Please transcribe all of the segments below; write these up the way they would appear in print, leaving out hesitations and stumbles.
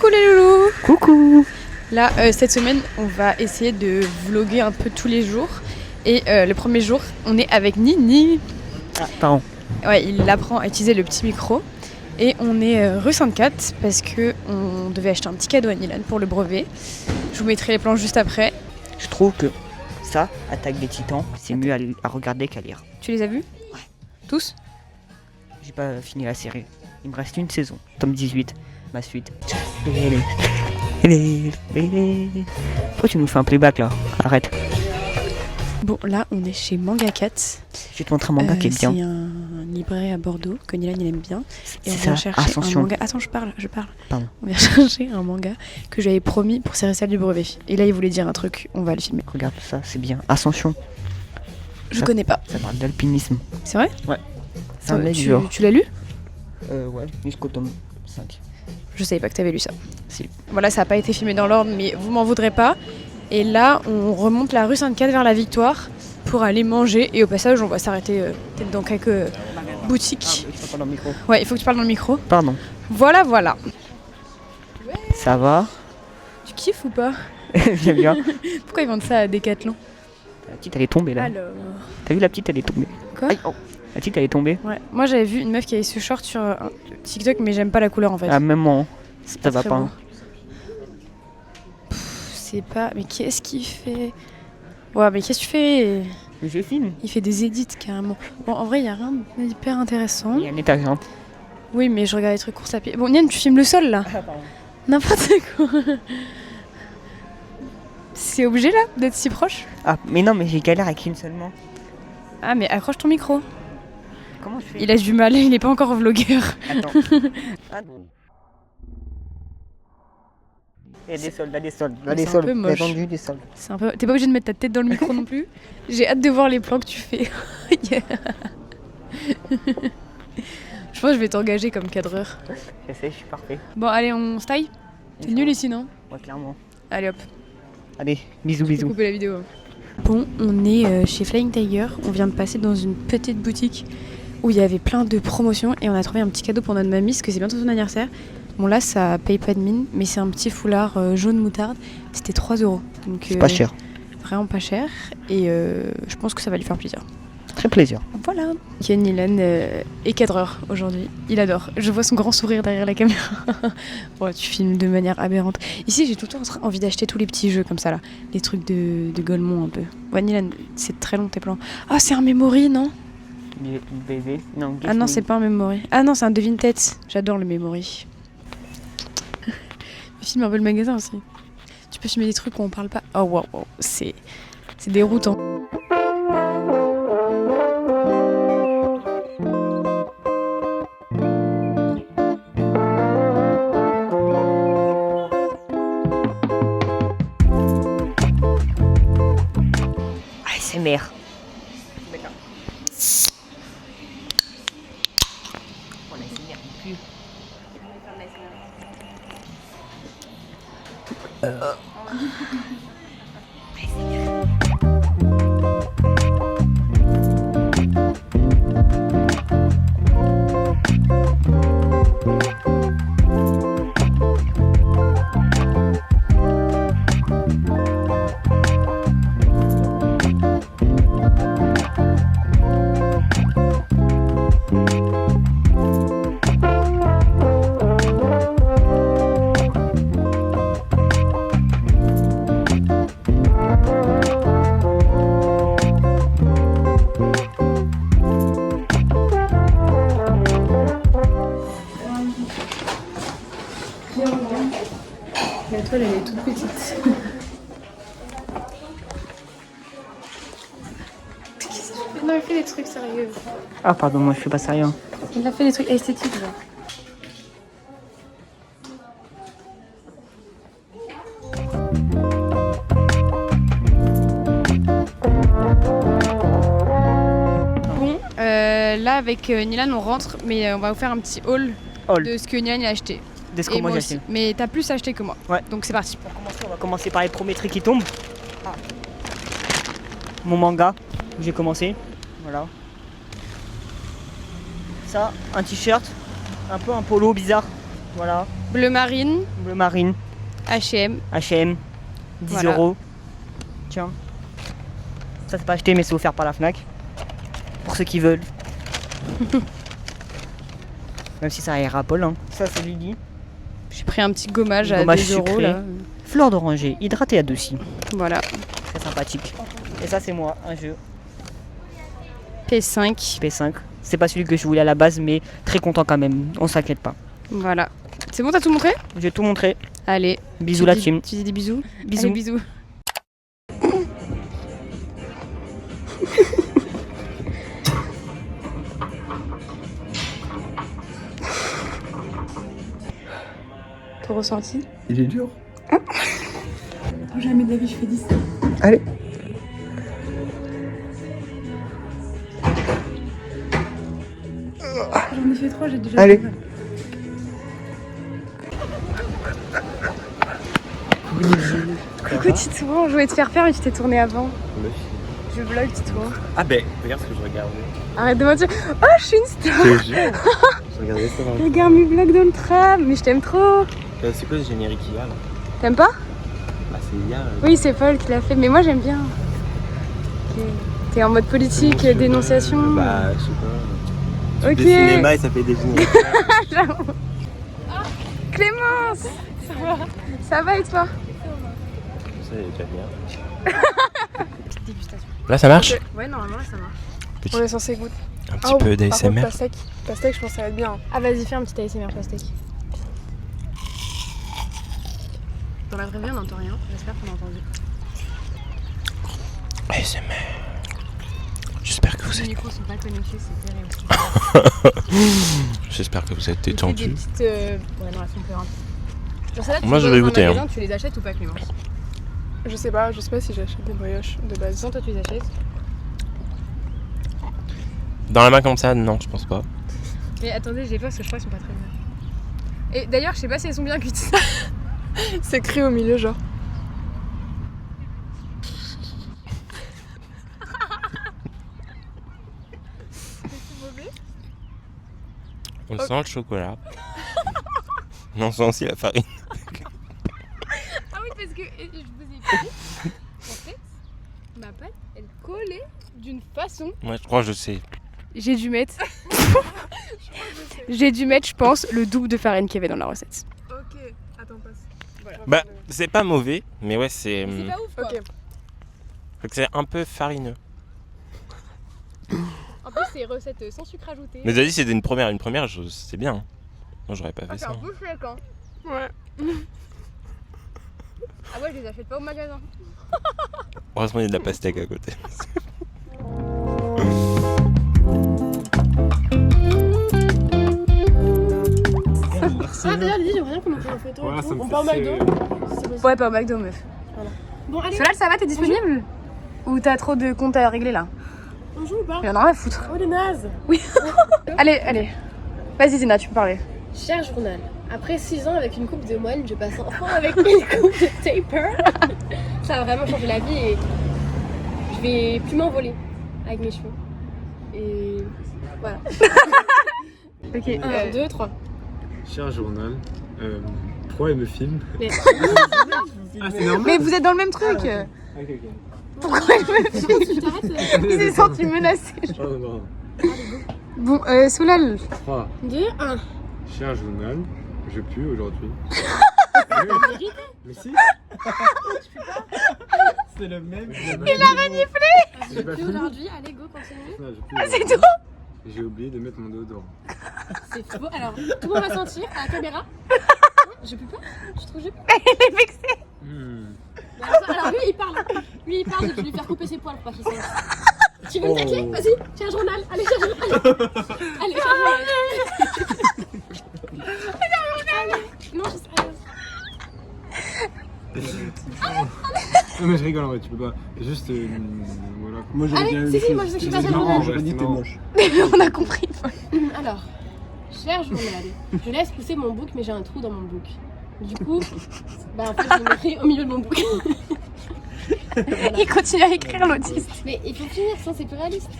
Coucou les loulous. Coucou. Là, cette semaine, on va essayer de vlogger un peu tous les jours. Et le premier jour, on est avec Nini. Ah, pardon. Ouais, il apprend à utiliser le petit micro. Et on est rue Sainte-Cat parce qu'on devait acheter un petit cadeau à Nilan pour le brevet. Je vous mettrai les plans juste après. Je trouve que ça, Attaque des Titans, c'est mieux à regarder qu'à lire. Tu les as vus? Ouais. Tous? J'ai pas fini la série. Il me reste une saison. Tome 18, ma suite. Pourquoi tu nous fais un playback là? Arrête. Bon, là, on est chez Manga Cat. Je vais te montrer un manga qui est bien. C'est un libraire à Bordeaux que Nilan il aime bien. Et on C'est vient ça, chercher Ascension. un manga. Attends, je parle. Pardon. On vient chercher un manga que j'avais promis pour ses récits du brevet. Et là, il voulait dire un truc. On va le filmer. Regarde ça, c'est bien. Ascension. Je connais pas. Ça parle d'alpinisme. C'est vrai? Ouais. C'est un mec Tu l'as lu? Ouais, jusqu'au tome 5. Je savais pas que t'avais lu ça. Si. Voilà, ça n'a pas été filmé dans l'ordre, mais vous m'en voudrez pas. Et là, on remonte la rue Sainte-Cat vers la Victoire pour aller manger. Et au passage, on va s'arrêter peut-être dans quelques boutiques. Ah, tu parles dans le micro. Ouais, il faut que tu parles dans le micro. Pardon. Voilà, voilà. Ça va? Tu kiffes ou pas? J'aime bien. Pourquoi ils vendent ça à Decathlon? La petite, elle est tombée là. Alors... T'as vu la petite, elle est tombée. Quoi? Aïe, oh. La petite, elle est tombée. Ouais. Moi, j'avais vu une meuf qui avait ce short sur TikTok, mais j'aime pas la couleur en fait. Ah, même moi. C'est Ça va très pas. beau. Hein. C'est pas... Mais qu'est-ce qu'il fait? Ouais, mais qu'est-ce que tu fais? Mais je filme. Il fait des edits carrément. Bon, en vrai, il y a rien d'hyper intéressant. Il y a un étage. Hein. Oui, mais je regarde les trucs course à pied. Bon, Nian, tu filmes le sol là? Ah, pardon. N'importe quoi. C'est obligé là d'être si proche? Ah, mais non, mais j'ai galère avec une seulement. Ah, mais accroche ton micro. Comment je fais? Il a du mal, il est pas encore vlogueur. Attends. Ah non. Il y a des soldes, là, des soldes. Là, des C'est un soldes. peu moche. J'ai vendu des soldes. C'est un peu... T'es pas obligé de mettre ta tête dans le micro non plus. J'ai hâte de voir les plans que tu fais. Yeah. Je pense que je vais t'engager comme cadreur. Je sais, je suis parfait. Bon, allez, on se taille. T'es nul ici, non? Ouais, clairement. Allez hop, Allez, bisous, je vais bisous. couper la vidéo. Bon, on est chez Flying Tiger. On vient de passer dans une petite boutique où il y avait plein de promotions et on a trouvé un petit cadeau pour notre mamie parce que c'est bientôt son anniversaire. Bon là, ça paye pas de mine, mais c'est un petit foulard jaune moutarde. C'était 3 €. Donc C'est pas cher. vraiment pas cher et je pense que ça va lui faire plaisir. Très plaisir. Voilà. Ken Nilan est cadreur aujourd'hui. Il adore. Je vois son grand sourire derrière la caméra. Ouais, tu filmes de manière aberrante. Ici, j'ai tout le temps envie d'acheter tous les petits jeux comme ça là. Les trucs de Golemont un peu. Ouais, Nilan, c'est très long tes plans. Ah, c'est un memory, non? Baiser. Non, Ah non, c'est pas un memory. Ah non, c'est un devine-tête. J'adore le memory. Filme un peu le magasin aussi. Tu peux filmer des trucs où on parle pas. Oh wow, wow. C'est déroutant. ASMR. On a ASMR plus. La toile, elle est toute petite. Non, il fait des trucs sérieux. Ah, pardon, moi je suis pas sérieux. Il a fait des trucs esthétiques, genre. Bon, là avec Nilan, on rentre, mais on va vous faire un petit haul de ce que Nilan a acheté. De ce Et que moi j'ai aussi. acheté. Mais t'as plus acheté que moi. Ouais. Donc c'est parti. Pour commencer, on va commencer par les premiers trucs qui tombent. Ah. Mon manga, j'ai commencé. Voilà. Ça, un t-shirt, un peu un polo bizarre. Voilà. Bleu marine, Bleu marine, H&M. H&M, 10 Voilà. euros. Tiens. Ça c'est pas acheté mais c'est offert par la Fnac. Pour ceux qui veulent. Même si ça ira Paul. Hein. Ça c'est Lily. J'ai pris un petit gommage à Gommage 2 euros sucré. là. Fleur d'oranger, hydratée à Deci. Voilà. Très sympathique. Et ça c'est moi, un jeu P5. P5. C'est pas celui que je voulais à la base mais très content quand même. On s'inquiète pas. Voilà. C'est bon, t'as tout montré? J'ai tout montré. Allez. Bisous la dis- team. Tu dis des bisous? Bisous. Allez, bisous. Ton ressenti? Il est dur. Jamais de la vie je fais 10. Allez. J'en ai fait 3, j'ai déjà Allez. fait mal. Coucou Titouan, je voulais te faire mais tu t'es tourné avant. Je vlog Titouan. Ah ben, regarde ce que je regardais. Arrête de mentir. Oh, je suis une star. Je te jure. Je regardais ça dans le... Regarde mes vlogs dans le tram, mais je t'aime trop. C'est quoi ce générique qu'il y a là? T'aimes pas? Ah c'est hier. Oui, c'est Paul qui l'a fait, mais moi j'aime bien. Ok. T'es en mode politique, dénonciation. Bah, je sais pas. Ok. Des cinémas et ça fait des génériques. Clémence. Ça va et toi? Ça, il est déjà bien. Petite dégustation. Là ça marche? Ouais, normalement là ça marche. Petit- On est censé goûter. Un petit peu d'ASMR. Pastèque. Pastèque, je pense que ça va être bien. Ah, vas-y, fais un petit ASMR pastèque. Dans la vraie vie, on n'entend rien. J'espère qu'on a entendu. ASMR. J'espère que vous Les êtes... micros sont pas connectés, c'est terrible. J'espère que vous êtes Des détendus. petites. Ouais, non, elles sont plus grandes. Genre, celles-là, tu Moi, les je vois vais dans un goûter, magasin, Tu les achètes ou pas, Clémence? Je sais pas si j'achète des brioches de base. Sinon, toi, tu les achètes. Dans la main comme ça, non, je pense pas. Mais attendez, j'ai peur parce que je crois qu'elles sont pas très bien. Et d'ailleurs, je sais pas si elles sont bien cuites. C'est écrit au milieu, genre. On sent le chocolat. On sent aussi la farine. Ah oui, parce que je vous ai dit, en fait, ma pâte, elle collait d'une façon. Moi je crois que je sais. J'ai dû mettre. J'ai dû mettre, je pense, le double de farine qu'il y avait dans la recette. Ok, attends, passe. Voilà. Bah c'est pas mauvais, mais ouais c'est... C'est pas ouf, quoi. Ok. C'est un peu farineux. En plus, c'est recette sans sucre ajouté. Mais t'as dit c'était une première, c'est bien. Hein. Moi j'aurais pas fait C'est ça. un peu sec, hein. Ouais. Ah ouais, je les achète pas au magasin. Heureusement il y a de la pastèque à côté. Ah d'ailleurs Lydie, j'aimerais bien qu'on nous prenne en photo. Voilà, et tout. ça me On fait part au c'est- McDo. si c'est possible. Ouais, pas au McDo, meuf. Bon allez, Solal, ça va, t'es disponible? Ou t'as trop de comptes à régler là? on joue ou pas? Il y en a rien à foutre. Oh les nazes. Allez. Vas-y, Zina, tu peux parler. Cher journal, après 6 ans avec une coupe de moine, je passe enfin avec une coupe de taper. Ça a vraiment changé la vie et je vais plus m'envoler avec mes cheveux. Et voilà. Ok. 1, 2, 3. Cher journal, pourquoi elle me filme? Mais Ah c'est normal. Mais vous êtes dans le même truc. Ok. Pourquoi il me filme? tu t'arrêtes. Il s'est senti menacé. Oh non. Bon, Solal. 3. 2, 1. Cher journal, je pue aujourd'hui. Mais si. C'est le même. Il a reniflé. Je pue aujourd'hui, allez go, continue. C'est tout. J'ai oublié de mettre mon déodorant. C'est faux. Alors, tout le monde va sentir à la caméra. Je pue pas. Je trouve que je pue. Il est vexé. Alors lui il parle, je vais lui faire couper ses poils pour pas qu'il sente. Tu veux me tacler? Vas-y, tiens un journal, allez tiens un journal. Allez, tiens un journal. Allez. Non, je sais Non mais je rigole en vrai, tu peux pas. Juste voilà. Moi Allez, si, moi je sais que je suis pas Non, journal. j'aurais dit t'es moche. On a compris. Alors, cher journal, je laisse pousser mon bouc mais j'ai un trou dans mon bouc. Du coup, bah en fait je le mettrai au milieu de mon bouc. Voilà. Il continue à écrire l'autiste. Mais il faut finir, sinon c'est plus réaliste.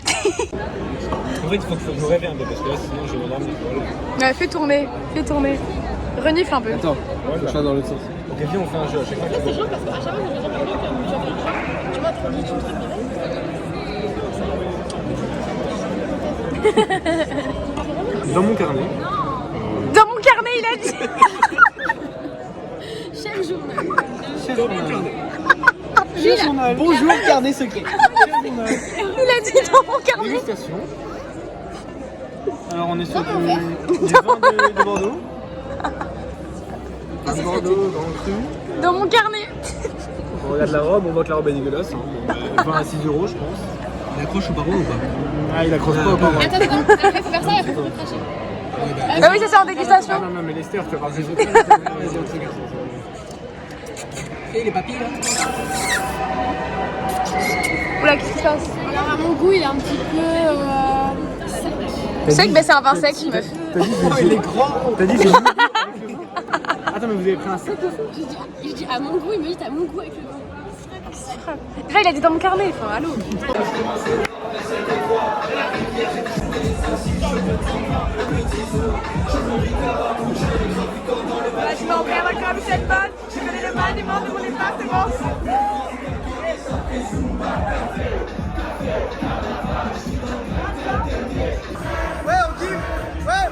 En fait il faut que je me réveille un peu parce que là sinon je vais m'endormir. Ouais, fais tourner. Renifle un peu. Attends, faut que je fasse dans l'autre sens. Ok, viens, on fait un jeu à chaque fois. C'est chiant parce qu'à chaque fois que je fais un truc, tu m'introduis ton truc direct. Dans mon carnet. Dans mon carnet, il a dit. Chef journal. Dans mon carnet. Bonjour, carnet secret. Il a dit dans mon carnet. Dégustation. Alors on est sur du vin de Bordeaux. Un Bordeaux dans le cru. Dans mon carnet. On regarde la robe, on voit que la robe est dégueulasse. Hein. Bon, 20 à 6 € je pense. Il accroche au baron ou pas? Ah il accroche pas au baron. Attends, après faut faire ça et après faut le cracher. Ah oui, ça c'est en dégustation. Ah non mais Lester, tu vas voir des autres. Vas-y, on te regarde. Et les papilles là? Oula, qu'est-ce qui se passe? Alors à mon goût, il est un petit peu Sec, bah c'est un vin sec, meuf. T'as dit oh, il est grand. T'as dit j'ai Attends mais vous avez pris un sec aussi? Je dis à mon goût, il me dit à mon goût avec le vin. Déjà, il a dit dans mon carnet. Enfin, allô. Je m'en vais à la camisette bonne, je connais le maniement de mon espace, c'est bon. Ouais, on kiffe, ouais.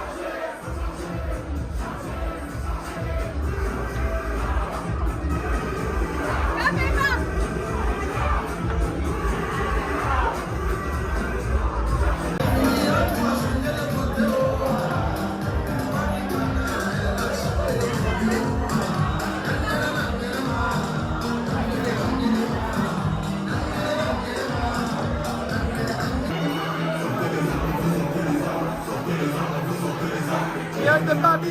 De papier.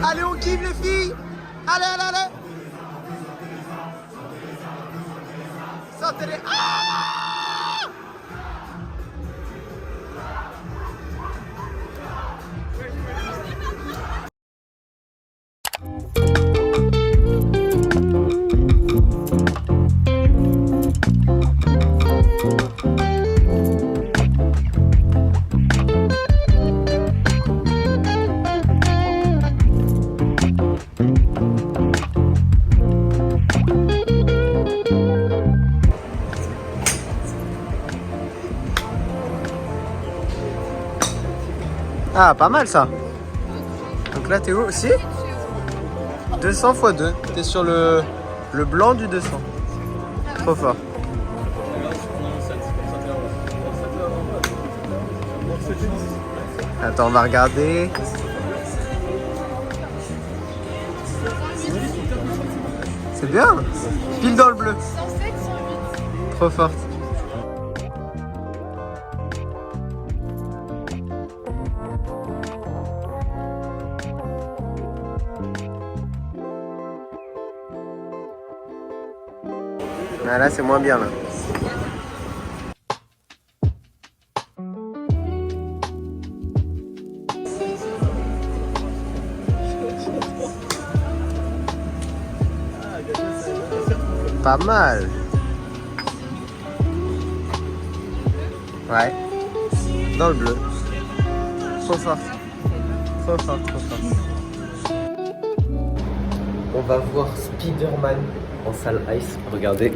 Allez, on kiffe les filles. Allez, allez, allez. Sortez les... Ah, pas mal ça. Donc là, t'es où aussi? 200 x 2. T'es sur le blanc du 200. Trop fort. Attends, on va regarder. C'est bien. Pile dans le bleu. Trop forte. Ah, là c'est moins bien là. Pas mal. Ouais. Dans le bleu. Trop fort. Trop fort, trop fort. On va voir Spider-Man en salle ice. Regardez.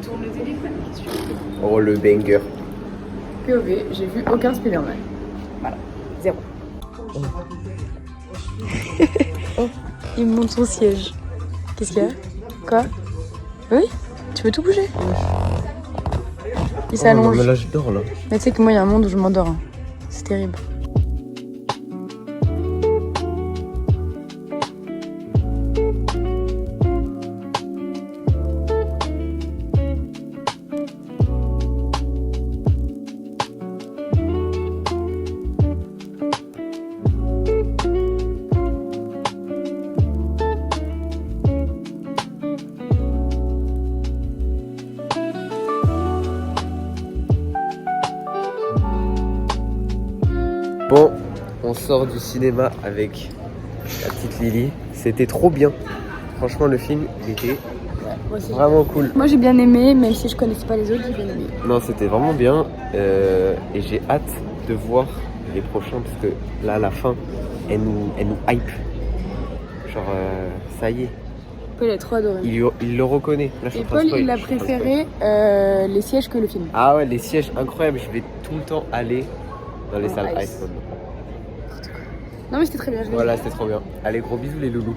Tourne le téléphone, qu'est-ce que tu veux? Oh le banger. POV, j'ai vu aucun Spider-Man. Voilà, 0. Oh, il me montre son siège. Qu'est-ce qu'il y a? Quoi? Oui? Tu veux tout bouger? Il s'allonge. Mais là je dors là. Mais tu sais que moi il y a un monde où je m'endors. Hein. C'est terrible. Bon, on sort du cinéma avec la petite Lily. C'était trop bien. Franchement, le film, il était Moi aussi. Vraiment cool. Moi j'ai bien aimé, même si je connaissais pas les autres, j'ai bien aimé. Non, c'était vraiment bien. Et j'ai hâte de voir les prochains parce que là, à la fin, elle nous hype. Genre, ça y est. Paul a trop adoré. Il le reconnaît. Là, je suis Et en train de Paul, spoil, il a je suis en train de préféré les sièges que le film. Ah ouais, les sièges incroyables. Je vais tout le temps aller dans les En salles ice. Ice maintenant. Non mais c'était très bien. Voilà, c'était trop bien. Allez, gros bisous les loulous.